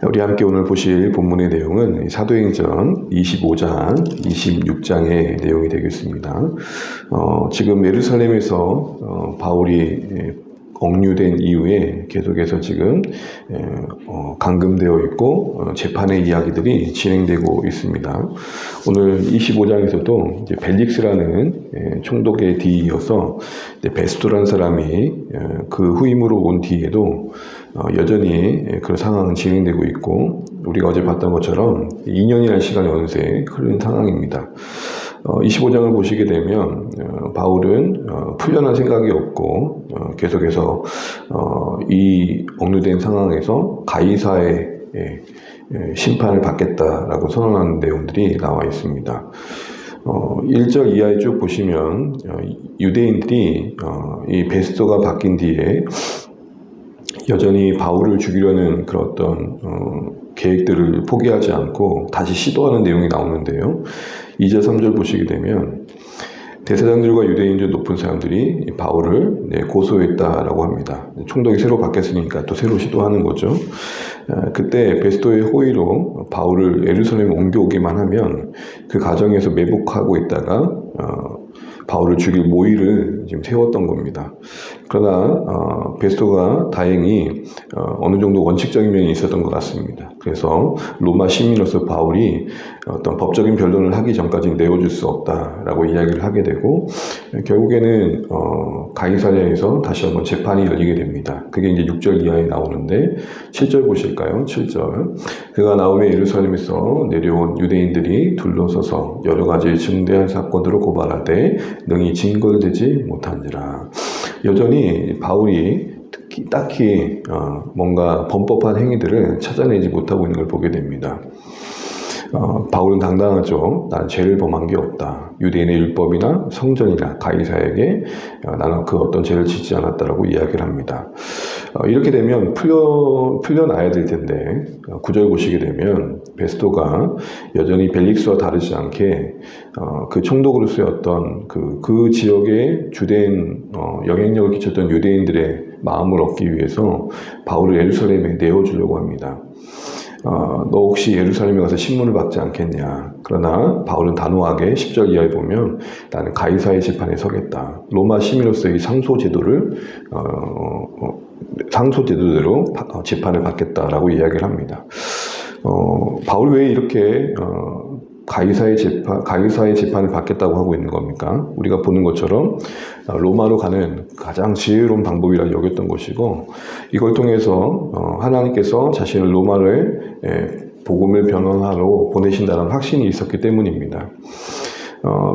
우리 함께 오늘 보실 본문의 내용은 사도행전 25장, 26장의 내용이 되겠습니다. 지금 예루살렘에서 바울이 억류된 이후에 계속해서 지금 감금되어 있고 재판의 이야기들이 진행되고 있습니다. 오늘 25장에서도 이제 벨릭스라는 총독에 뒤이어서 베스토라는 사람이 그 후임으로 온 뒤에도 여전히 그런 상황은 진행되고 있고, 우리가 어제 봤던 것처럼 2년이라는 시간이 어느새 흐른 상황입니다. 25장을 보시게 되면 바울은 풀려날 생각이 없고 계속해서 이 억류된 상황에서 가이사의 심판을 받겠다라고 선언하는 내용들이 나와 있습니다. 1절 이하에 쭉 보시면 유대인들이 이 베스토가 바뀐 뒤에 여전히 바울을 죽이려는 그런 어떤 계획들을 포기하지 않고 다시 시도하는 내용이 나오는데요. 2절 3절 보시게 되면 대사장들과 유대인 중 높은 사람들이 바울을 고소했다라고 합니다. 총독이 새로 바뀌었으니까 또 새로 시도하는 거죠. 그때 베스토의 호의로 바울을 예루살렘에 옮겨오기만 하면 그 과정에서 매복하고 있다가 바울을 죽일 모의를 지금 세웠던 겁니다. 그러나 베스토가 다행히 어느 정도 원칙적인 면이 있었던 것 같습니다. 그래서 로마 시민으로서 바울이 어떤 법적인 변론을 하기 전까지 내어줄 수 없다라고 이야기를 하게 되고, 결국에는 가이사랴에서 다시 한번 재판이 열리게 됩니다. 그게 이제 6절 이하에 나오는데 7절 보실까요? 7절. 그가 나오며 예루살렘에서 내려온 유대인들이 둘러서서 여러 가지 중대한 사건으로 고발하되 능히 증거되지 못한지라. 여전히 바울이 딱히 뭔가 범법한 행위들을 찾아내지 못하고 있는 걸 보게 됩니다. 바울은 당당하죠. 나는 죄를 범한 게 없다. 유대인의 율법이나 성전이나 가이사에게 나는 그 어떤 죄를 짓지 않았다라고 이야기를 합니다. 이렇게 되면 풀려나야 될 텐데 9절 보시게 되면 베스토가 여전히 벨릭스와 다르지 않게 그 총독으로서의 어떤 그 지역에 주된 영향력을 끼쳤던 유대인들의 마음을 얻기 위해서 바울을 예루살렘에 내어주려고 합니다. 너 혹시 예루살렘에 가서 신문을 받지 않겠냐. 그러나 바울은 단호하게 10절 이하에 보면 나는 가이사의 재판에 서겠다. 로마 시민으로서의 상소제도대로 재판을 받겠다라고 이야기를 합니다. 바울이 왜 이렇게 가이사의 재판을 받겠다고 하고 있는 겁니까? 우리가 보는 것처럼 로마로 가는 가장 지혜로운 방법이라 여겼던 것이고, 이걸 통해서 하나님께서 자신을 로마를 복음을 변론하러 보내신다는 확신이 있었기 때문입니다.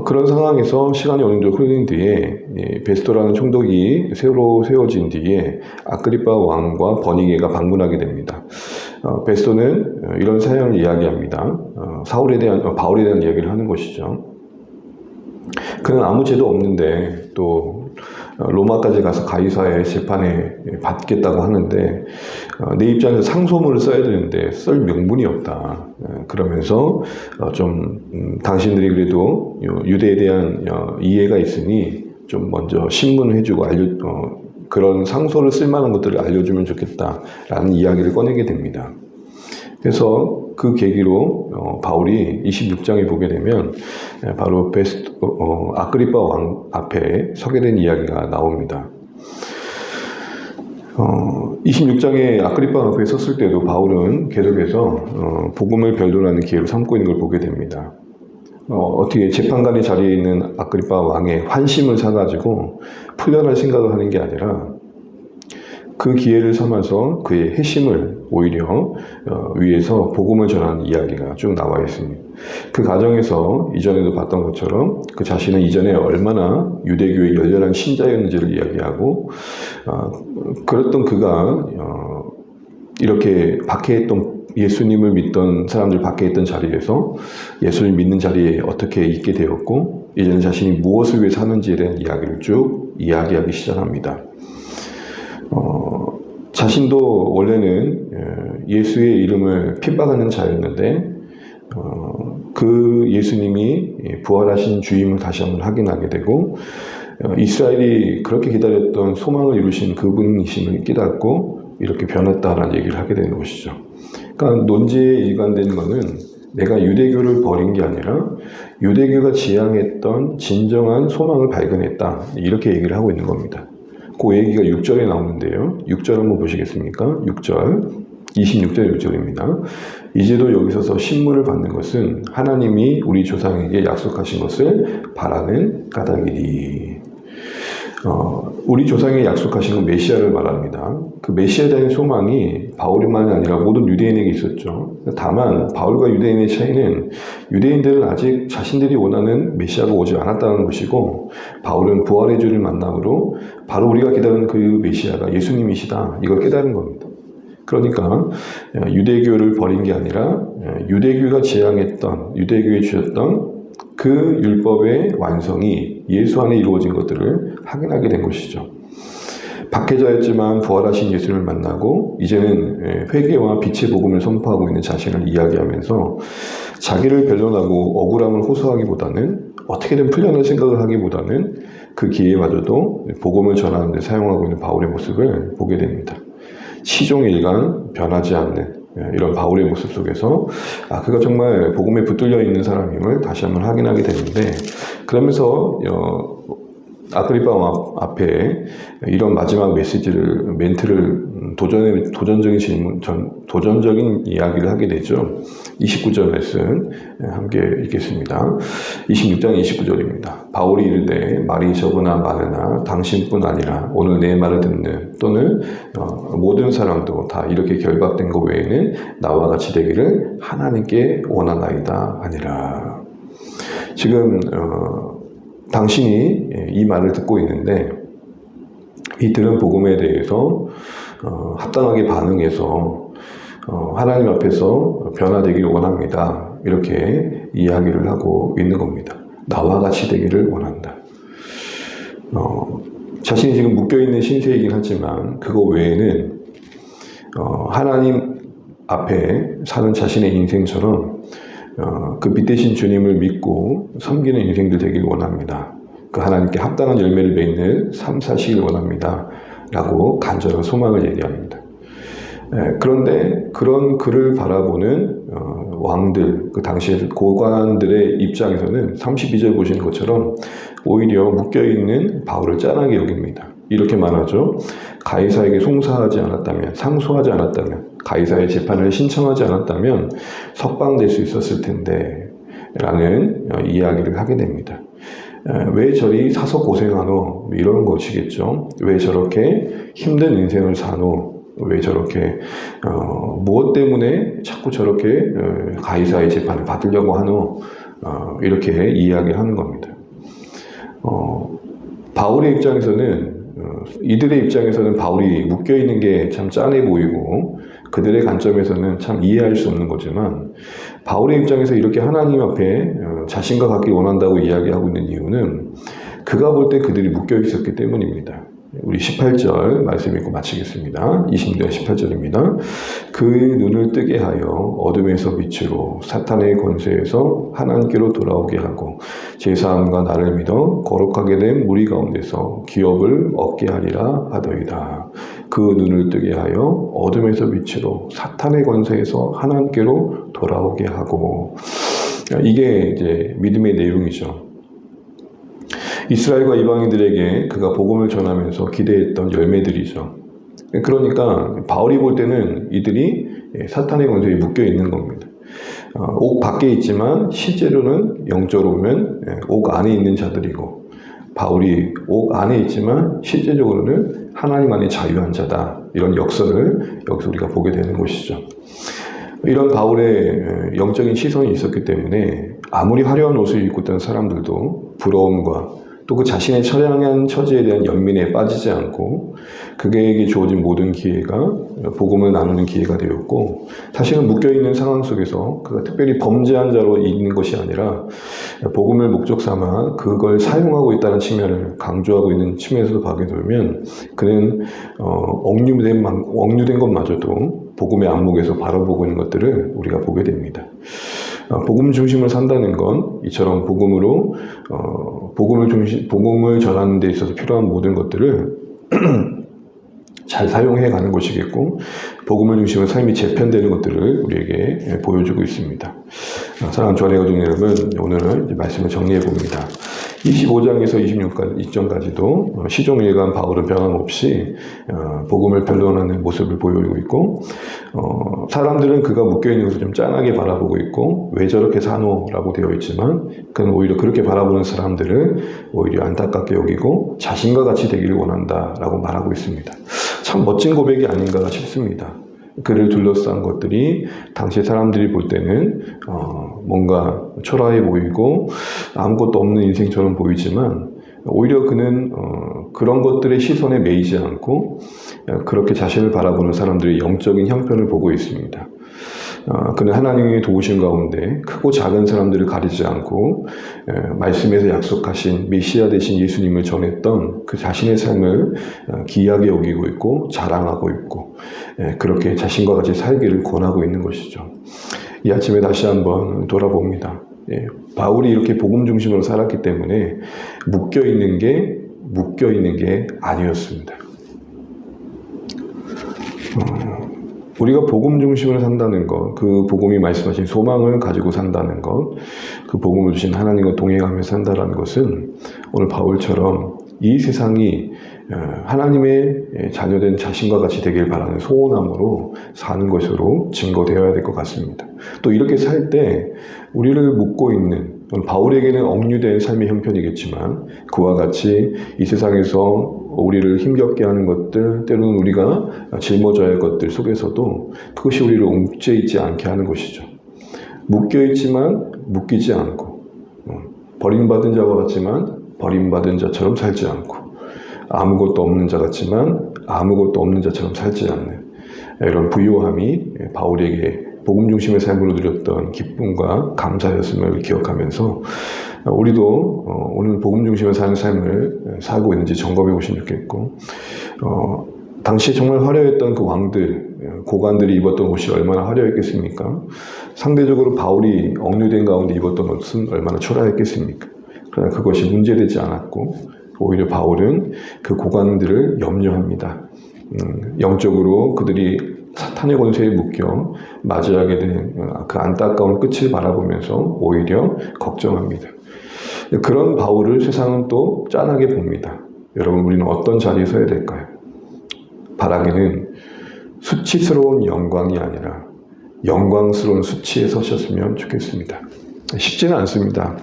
그런 상황에서 시간이 어느 정도 흐른 뒤에 베스토라는 총독이 새로 세워진 뒤에 아그리파 왕과 버니게가 방문하게 됩니다. 베스토는 이런 사연을 이야기합니다. 바울에 대한 이야기를 하는 것이죠. 그는 아무 죄도 없는데 또 로마까지 가서 가이사의 재판에 받겠다고 하는데 내 입장에서 상소문을 써야 되는데 쓸 명분이 없다. 그러면서 당신들이 그래도 유대에 대한 이해가 있으니 좀 먼저 신문을 해주고 그런 상소를 쓸 만한 것들을 알려주면 좋겠다라는 이야기를 꺼내게 됩니다. 그래서 그 계기로 바울이 26장에 보게 되면 바로 아그리파 왕 앞에 서게 된 이야기가 나옵니다. 26장에 아그리파 앞에 섰을 때도 바울은 계속해서 복음을 변론하는 기회로 삼고 있는 걸 보게 됩니다. 어떻게 재판관의 자리에 있는 아그리파 왕의 환심을 사가지고 풀려날 생각을 하는 게 아니라 그 기회를 삼아서 그의 회심을 오히려 위해서 복음을 전하는 이야기가 쭉 나와 있습니다. 그 과정에서 이전에도 봤던 것처럼 그 자신은 이전에 얼마나 유대교의 열렬한 신자였는지를 이야기하고, 그랬던 그가 이렇게 박해했던 예수님을 믿던 사람들 박해했던 자리에서 예수를 믿는 자리에 어떻게 있게 되었고, 이제는 자신이 무엇을 위해 사는지에 대한 이야기를 쭉 이야기하기 시작합니다. 자신도 원래는 예수의 이름을 핍박하는 자였는데 그 예수님이 부활하신 주임을 다시 한번 확인하게 되고, 이스라엘이 그렇게 기다렸던 소망을 이루신 그분이심을 깨닫고 이렇게 변했다라는 얘기를 하게 되는 것이죠. 그러니까 논지에 일관된 거는 내가 유대교를 버린 게 아니라 유대교가 지향했던 진정한 소망을 발견했다. 이렇게 얘기를 하고 있는 겁니다. 그 얘기가 6절에 나오는데요. 6절 한번 보시겠습니까? 6절, 26절 6절입니다. 이제도 여기서서 신문을 받는 것은 하나님이 우리 조상에게 약속하신 것을 바라는 까닭이니. 우리 조상에게 약속하신 건 메시아를 말합니다. 그 메시아에 대한 소망이 바울뿐만이 아니라 모든 유대인에게 있었죠. 다만 바울과 유대인의 차이는 유대인들은 아직 자신들이 원하는 메시아가 오지 않았다는 것이고, 바울은 부활의 주를 만남으로 바로 우리가 기다리는 그 메시아가 예수님이시다, 이걸 깨달은 겁니다. 그러니까 유대교를 버린 게 아니라 유대교가 지향했던, 유대교에 주셨던 그 율법의 완성이 예수 안에 이루어진 것들을 확인하게 된 것이죠. 박해자였지만 부활하신 예수님을 만나고 이제는 회개와 빛의 복음을 선포하고 있는 자신을 이야기하면서 자기를 변론하고 억울함을 호소하기보다는 어떻게든 풀려날 생각을 하기보다는 그 기회마저도 복음을 전하는 데 사용하고 있는 바울의 모습을 보게 됩니다. 시종일관 변하지 않는 이런 바울의 모습 속에서 그가 정말 복음에 붙들려 있는 사람임을 다시 한번 확인하게 되는데, 그러면서 아그리파 앞에 이런 마지막 멘트를 도전적인 질문, 도전적인 이야기를 하게 되죠. 29절 말씀 함께 읽겠습니다. 26장 29절입니다. 바울이 이르되 말이 적으나 많으나 당신뿐 아니라 오늘 내 말을 듣는 또는 모든 사람도 다 이렇게 결박된 것 외에는 나와 같이 되기를 하나님께 원하나이다 하니라. 지금 당신이 이 말을 듣고 있는데 이 들은 복음에 대해서 합당하게 반응해서 하나님 앞에서 변화되기를 원합니다. 이렇게 이야기를 하고 있는 겁니다. 나와 같이 되기를 원한다. 자신이 지금 묶여있는 신세이긴 하지만 그거 외에는 하나님 앞에 사는 자신의 인생처럼 그 빛 대신 주님을 믿고 섬기는 인생들 되길 원합니다. 그 하나님께 합당한 열매를 맺는 삶 사시길 원합니다. 라고 간절한 소망을 얘기합니다. 그런데 그런 그를 바라보는 왕들, 그 당시의 고관들의 입장에서는 32절 보시는 것처럼 오히려 묶여있는 바울을 짠하게 여깁니다. 이렇게 말하죠. 가이사에게 송사하지 않았다면, 상소하지 않았다면, 가이사의 재판을 신청하지 않았다면 석방될 수 있었을 텐데 라는 이야기를 하게 됩니다. 왜 저리 사서 고생하노? 이런 것이겠죠. 왜 저렇게 힘든 인생을 사노? 왜 저렇게 무엇 때문에 자꾸 저렇게 가이사의 재판을 받으려고 하노? 이렇게 이야기를 하는 겁니다. 바울의 입장에서는 이들의 입장에서는 바울이 묶여있는 게 참 짠해 보이고 그들의 관점에서는 참 이해할 수 없는 거지만, 바울의 입장에서 이렇게 하나님 앞에 자신과 같기 원한다고 이야기하고 있는 이유는 그가 볼 때 그들이 묶여 있었기 때문입니다. 우리 18절 말씀 읽고 마치겠습니다. 20절 18절입니다. 그 눈을 뜨게 하여 어둠에서 빛으로 사탄의 권세에서 하나님께로 돌아오게 하고 제사함과 나를 믿어 거룩하게 된 무리 가운데서 기업을 얻게 하리라 하더이다. 그 눈을 뜨게 하여 어둠에서 빛으로 사탄의 권세에서 하나님께로 돌아오게 하고, 이게 이제 믿음의 내용이죠. 이스라엘과 이방인들에게 그가 복음을 전하면서 기대했던 열매들이죠. 그러니까 바울이 볼 때는 이들이 사탄의 권세에 묶여 있는 겁니다. 옥 밖에 있지만 실제로는 영적으로 보면 옥 안에 있는 자들이고, 바울이 옥 안에 있지만 실제적으로는 하나님 안에 자유한 자다. 이런 역설을 여기서 우리가 보게 되는 것이죠. 이런 바울의 영적인 시선이 있었기 때문에 아무리 화려한 옷을 입고 있던 사람들도 부러움과 또 그 자신의 처량한 처지에 대한 연민에 빠지지 않고 그에게 주어진 모든 기회가 복음을 나누는 기회가 되었고, 사실은 묶여있는 상황 속에서 그가 특별히 범죄한 자로 있는 것이 아니라 복음을 목적 삼아 그걸 사용하고 있다는 측면을 강조하고 있는 측면에서도 보게 되면 그는 억류된 것마저도 복음의 안목에서 바라보고 있는 것들을 우리가 보게 됩니다. 복음 중심을 산다는 건 이처럼 복음을 전하는 데 있어서 필요한 모든 것들을 잘 사용해 가는 것이겠고, 복음을 중심으로 삶이 재편되는 것들을 우리에게 보여주고 있습니다. 사랑하는 주안의 가족 여러분, 오늘은 말씀을 정리해 봅니다. 25장에서 26장까지도 시종일관 바울은 변함없이 복음을 변론하는 모습을 보이고 있고, 사람들은 그가 묶여있는 것을 좀 짠하게 바라보고 있고, 왜 저렇게 사노라고 되어 있지만, 그는 오히려 그렇게 바라보는 사람들을 오히려 안타깝게 여기고 자신과 같이 되기를 원한다라고 말하고 있습니다. 참 멋진 고백이 아닌가 싶습니다. 그를 둘러싼 것들이 당시 사람들이 볼 때는 뭔가 초라해 보이고 아무것도 없는 인생처럼 보이지만, 오히려 그는 그런 것들의 시선에 매이지 않고 그렇게 자신을 바라보는 사람들의 영적인 형편을 보고 있습니다. 그는 하나님의 도우심 가운데 크고 작은 사람들을 가리지 않고 말씀에서 약속하신 메시아 되신 예수님을 전했던 그 자신의 삶을 귀하게 여기고 있고 자랑하고 있고, 그렇게 자신과 같이 살기를 권하고 있는 것이죠. 이 아침에 다시 한번 돌아봅니다. 바울이 이렇게 복음 중심으로 살았기 때문에 묶여있는 게 아니었습니다. 우리가 복음 중심으로 산다는 것, 그 복음이 말씀하신 소망을 가지고 산다는 것, 그 복음을 주신 하나님과 동행하며 산다는 것은 오늘 바울처럼 이 세상이 하나님의 자녀된 자신과 같이 되길 바라는 소원함으로 사는 것으로 증거되어야 될 것 같습니다. 또 이렇게 살 때 우리를 묶고 있는, 바울에게는 억류된 삶의 형편이겠지만 그와 같이 이 세상에서 우리를 힘겹게 하는 것들, 때로는 우리가 짊어져야 할 것들 속에서도 그것이 우리를 옮겨있지 않게 하는 것이죠. 묶여있지만 묶이지 않고, 버림받은 자와 같지만 버림받은 자처럼 살지 않고, 아무것도 없는 자 같지만 아무것도 없는 자처럼 살지 않는 이런 부요함이 바울에게 복음 중심의 삶으로 누렸던 기쁨과 감사였음을 기억하면서 우리도 오늘 복음 중심의 사는 삶을 살고 있는지 점검해 보시면 좋겠고, 당시 정말 화려했던 그 왕들, 고관들이 입었던 옷이 얼마나 화려했겠습니까? 상대적으로 바울이 억류된 가운데 입었던 옷은 얼마나 초라했겠습니까? 그러나 그것이 문제되지 않았고, 오히려 바울은 그 고관들을 염려합니다. 영적으로 그들이 사탄의 권세에 묶여 맞이하게 된 그 안타까운 끝을 바라보면서 오히려 걱정합니다. 그런 바울을 세상은 또 짠하게 봅니다. 여러분, 우리는 어떤 자리에 서야 될까요? 바라기는 수치스러운 영광이 아니라 영광스러운 수치에 서셨으면 좋겠습니다. 쉽지는 않습니다.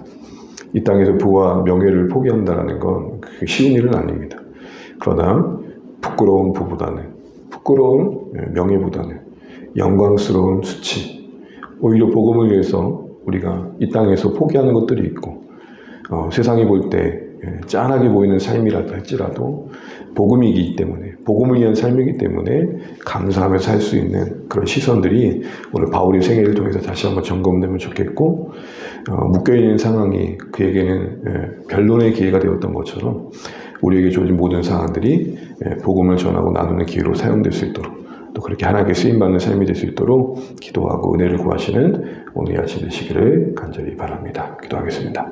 이 땅에서 부와 명예를 포기한다는 건 쉬운 일은 아닙니다. 그러나 부끄러운 부보다는, 부끄러운 명예보다는 영광스러운 수치, 오히려 복음을 위해서 우리가 이 땅에서 포기하는 것들이 있고, 세상이 볼 때 짠하게 보이는 삶이라 할지라도 복음이기 때문에, 복음을 위한 삶이기 때문에 감사하며 살 수 있는 그런 시선들이 오늘 바울의 생애를 통해서 다시 한번 점검되면 좋겠고, 묶여있는 상황이 그에게는 변론의 기회가 되었던 것처럼 우리에게 주어진 모든 상황들이 복음을 전하고 나누는 기회로 사용될 수 있도록, 또 그렇게 하나님께 쓰임받는 삶이 될 수 있도록 기도하고 은혜를 구하시는 오늘 아침 되시기를 간절히 바랍니다. 기도하겠습니다.